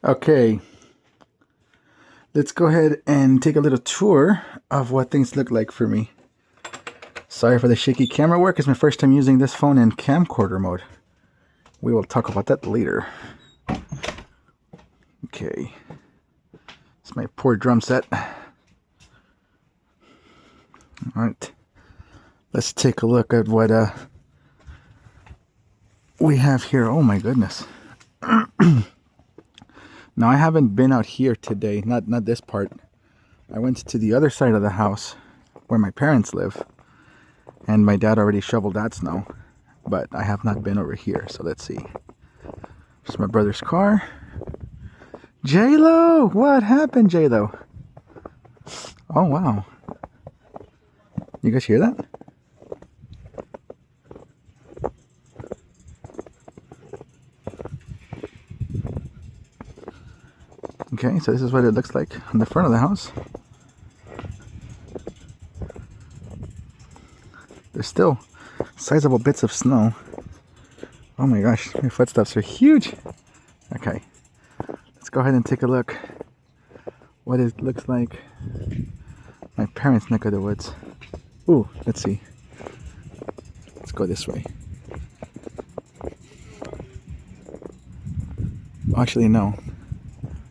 Okay, let's go ahead and take a little tour of what things look like for me. Sorry for the shaky camera work. It's my first time using this phone in camcorder mode. We will talk about that later. Okay, it's my poor drum set. Alright, let's take a look at what we have here. Oh my goodness. Now I haven't been out here today, not this part. I went to the other side of the house where my parents live, and my dad already shoveled that snow, but I have not been over here. So let's see. There's my brother's car. J-Lo! What happened, J-Lo? Oh wow. You guys hear that? Okay, so this is what it looks like on the front of the house. There's still sizable bits of snow. Oh my gosh, my footsteps are huge. Okay, let's go ahead and take a look what it looks like. My parents' neck of the woods. Ooh, let's see. Let's go this way. Actually, no.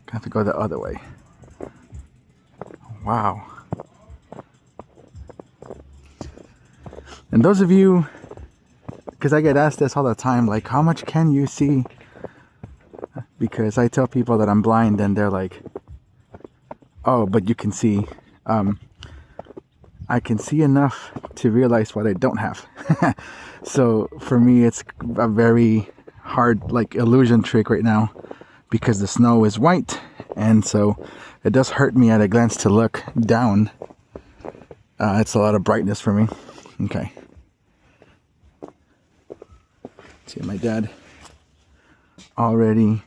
I have to go the other way. Wow. And those of you, because I get asked this all the time, like, how much can you see? Because I tell people that I'm blind and they're like, oh, but you can see. I can see enough to realize what I don't have. So for me, it's a very hard, like, illusion trick right now, because the snow is white, and so it does hurt me at a glance to look down. It's a lot of brightness for me. Okay. See, my dad already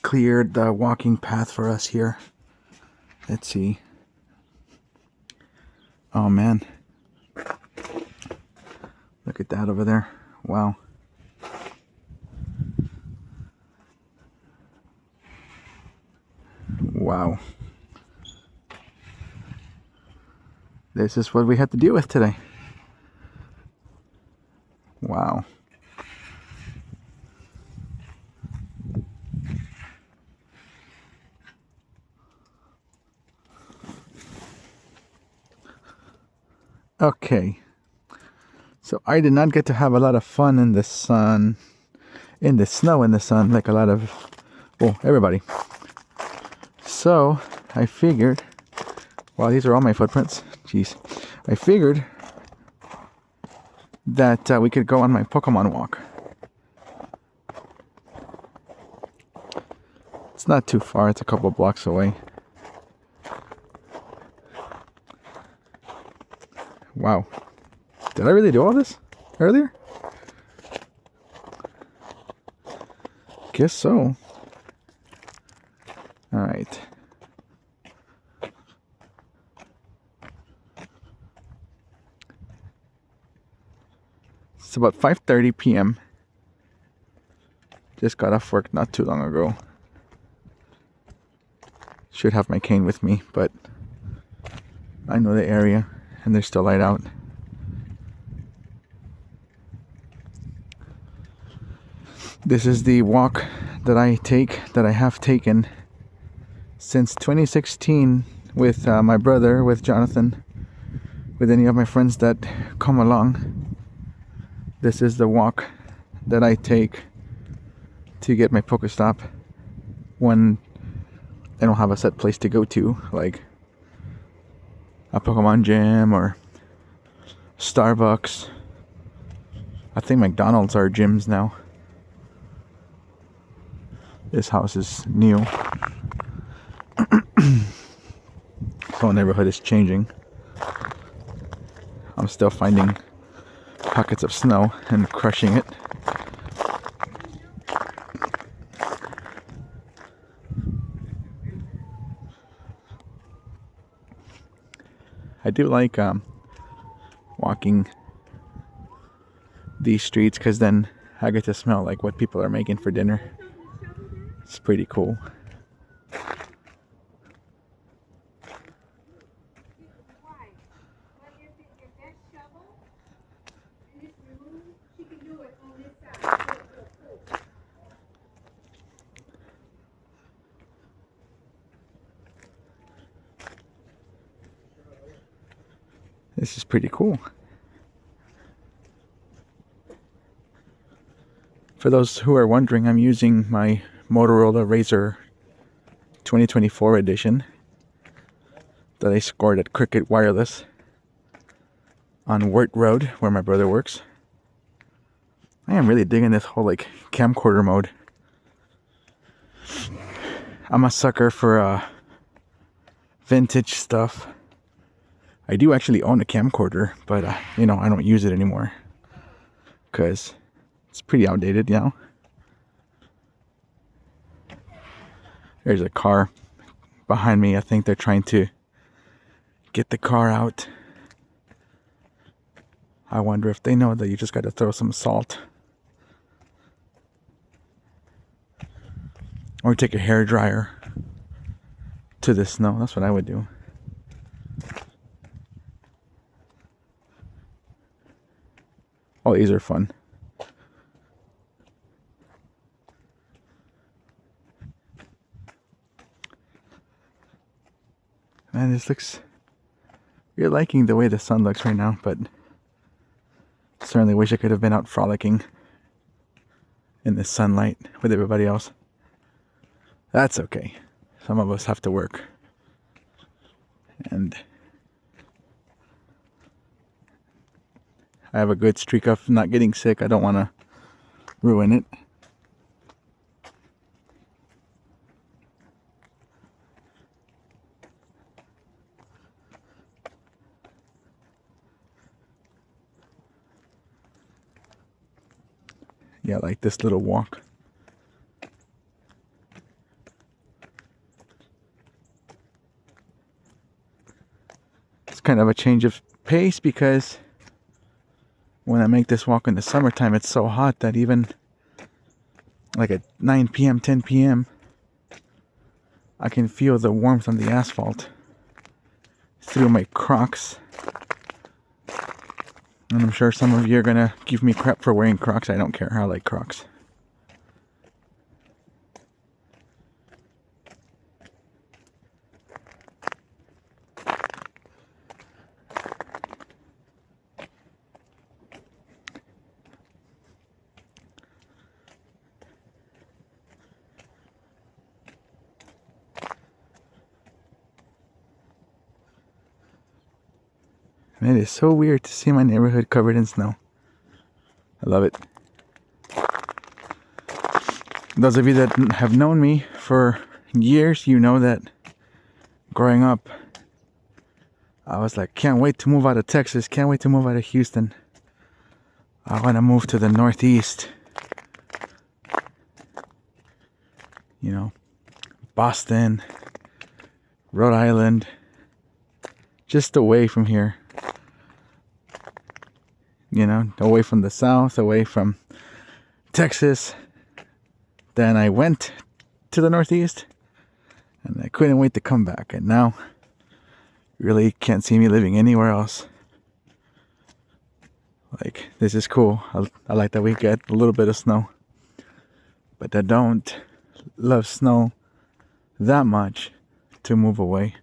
cleared the walking path for us here. Let's see. Oh man. Look at that over there. Wow. Wow. This is what we had to deal with today. Wow. Okay. So I did not get to have a lot of fun in the sun, in the snow in the sun, like a lot of, well, everybody. So I figured, wow, these are all my footprints. Jeez. I figured that we could go on my Pokemon walk. It's not too far. It's a couple blocks away. Wow. Did I really do all this earlier? Guess so. All right. It's about 5:30 p.m. Just got off work not too long ago. Should have my cane with me, but I know the area and there's still light out. This is the walk that I have taken since 2016 with my brother, with Jonathan, with any of my friends that come along. This is the walk that I take to get my Pokestop when I don't have a set place to go to, like a Pokemon gym or Starbucks. I think McDonald's are gyms now. This house is new. The whole neighborhood is changing. I'm still finding pockets of snow and crushing it. I do like walking these streets because then I get to smell like what people are making for dinner. It's pretty cool. This is pretty cool. For those who are wondering, I'm using my Motorola Razr 2024 edition that I scored at Cricket Wireless on Wirt Road, where my brother works. I am really digging this whole like camcorder mode. I'm a sucker for vintage stuff. I do actually own a camcorder, but you know, I don't use it anymore because it's pretty outdated, you know. There's a car behind me. I think they're trying to get the car out. I wonder if they know that you just got to throw some salt or take a hair dryer to the snow. That's what I would do. Oh, these are fun. Man, this looks... You're liking the way the sun looks right now, but certainly wish I could have been out frolicking in the sunlight with everybody else. That's okay. Some of us have to work. And I have a good streak of not getting sick. I don't want to ruin it. Yeah, like this little walk. It's kind of a change of pace because when I make this walk in the summertime, it's so hot that even like at 9 p.m., 10 p.m., I can feel the warmth on the asphalt through my Crocs. And I'm sure some of you are gonna give me crap for wearing Crocs. I don't care. I like Crocs. And it is so weird to see my neighborhood covered in snow. I love it. Those of you that have known me for years, you know that growing up, I was like, can't wait to move out of Texas, can't wait to move out of Houston. I want to move to the Northeast. You know, Boston, Rhode Island, just away from here. You know, away from the South, away from Texas. Then I went to the Northeast and I couldn't wait to come back. And now, really can't see me living anywhere else. Like, this is cool. I like that we get a little bit of snow. But I don't love snow that much to move away.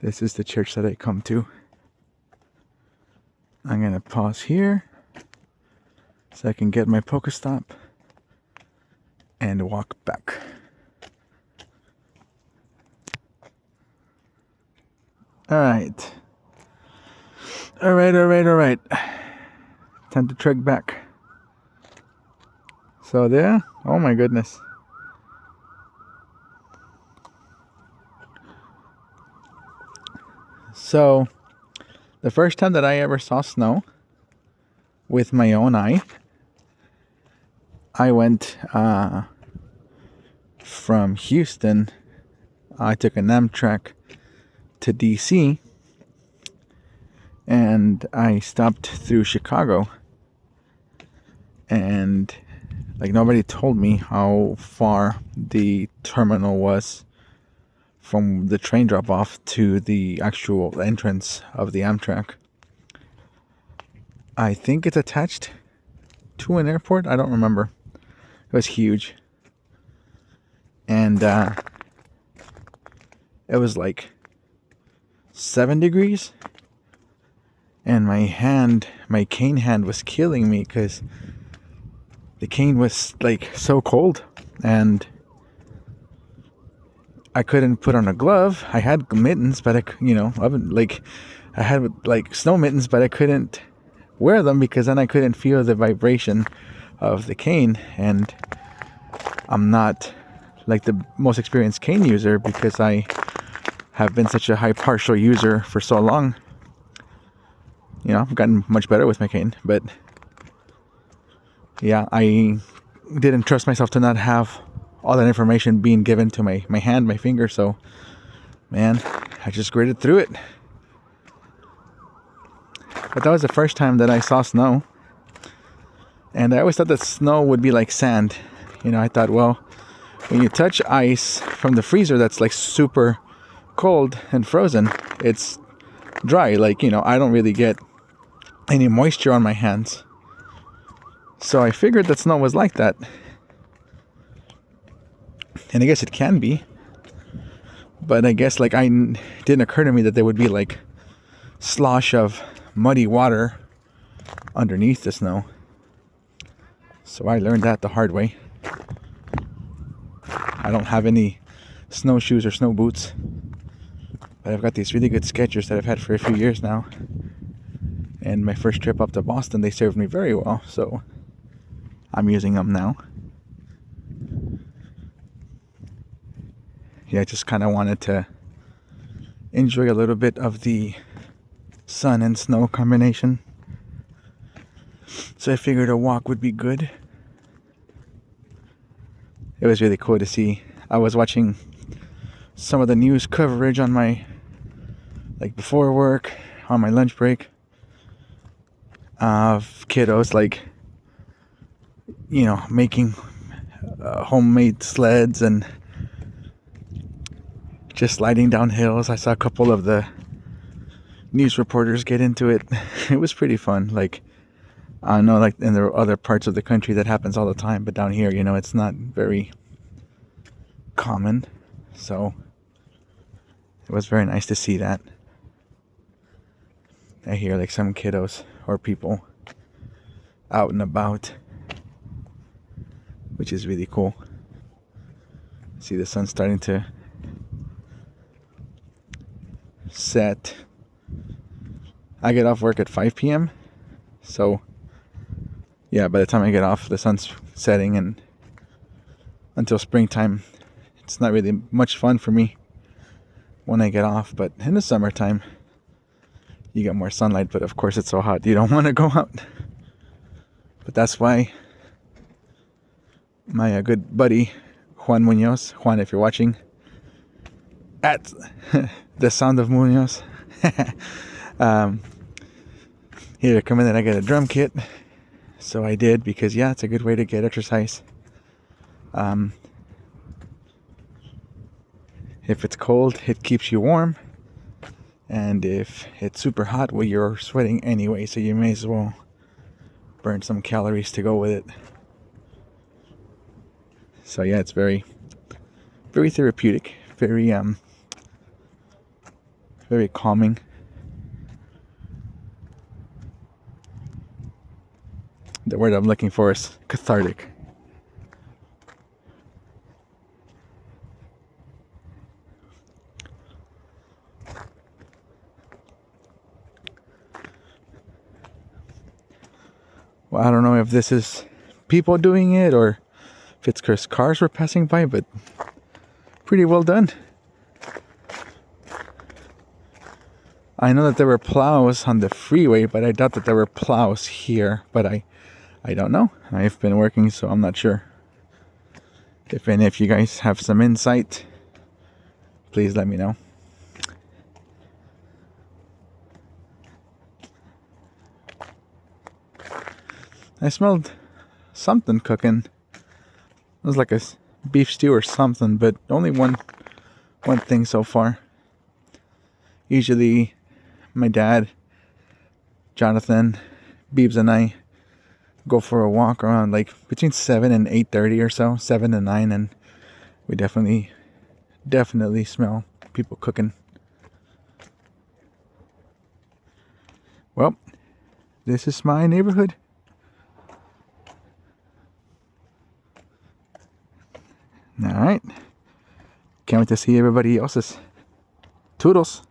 This is the church that I come to. I'm going to pause here so I can get my Pokestop and walk back. Alright. Alright. Time to trek back. So there, oh my goodness. So, the first time that I ever saw snow with my own eye, I went from Houston. I took an Amtrak to DC, and I stopped through Chicago. and like nobody told me how far the terminal was from the train drop off to the actual entrance of the Amtrak. I think it's attached to an airport. I don't remember. It was huge. And it was like 7 degrees. And my cane hand was killing me because the cane was like so cold. And I couldn't put on a glove. I had mittens, but I had like snow mittens, but I couldn't wear them because then I couldn't feel the vibration of the cane. And I'm not like the most experienced cane user because I have been such a high partial user for so long. You know, I've gotten much better with my cane, but yeah, I didn't trust myself to not have all that information being given to my hand, my finger. So, man, I just gritted through it. But that was the first time that I saw snow. And I always thought that snow would be like sand. You know, I thought, well, when you touch ice from the freezer that's like super cold and frozen, it's dry. Like, you know, I don't really get any moisture on my hands. So I figured that snow was like that. And I guess it can be. But I guess like didn't occur to me that there would be like slosh of muddy water underneath the snow. So I learned that the hard way. I don't have any snowshoes or snow boots, but I've got these really good Skechers that I've had for a few years now. And my first trip up to Boston, they served me very well, so I'm using them now. Yeah, I just kind of wanted to enjoy a little bit of the sun and snow combination. So I figured a walk would be good. It was really cool to see. I was watching some of the news coverage on my, like before work, on my lunch break, of kiddos like, you know, making homemade sleds and just sliding down hills. I saw a couple of the news reporters get into it. It was pretty fun. Like, I know, like, in the other parts of the country that happens all the time, but down here, you know, it's not very common. So it was very nice to see that. I hear like some kiddos or people out and about, which is really cool. See the sun starting to set. I get off work at 5 p.m. So yeah, by the time I get off, the sun's setting, and until springtime, it's not really much fun for me when I get off. But in the summertime, you get more sunlight, but of course it's so hot you don't want to go out. But that's why my good buddy Juan Munoz, Juan, if you're watching, at the Sound of Munoz, he recommended I get a drum kit. So I did, because yeah, it's a good way to get exercise. If it's cold, it keeps you warm. And if it's super hot, well, you're sweating anyway, so you may as well burn some calories to go with it. So yeah, it's very, very therapeutic, very calming. The word I'm looking for is cathartic. Well, I don't know if this is people doing it or if it's because cars were passing by, but pretty well done. I know that there were plows on the freeway, but I doubt that there were plows here. But I don't know. I've been working, so I'm not sure. If you guys have some insight, please let me know. I smelled something cooking. It was like a beef stew or something, but only one thing so far. Usually my dad, Jonathan, Beebs, and I go for a walk around like between 7 and 8:30 or so, 7 to 9, and we definitely smell people cooking. Well, this is my neighborhood. All right. Can't wait to see everybody else's. Toodles.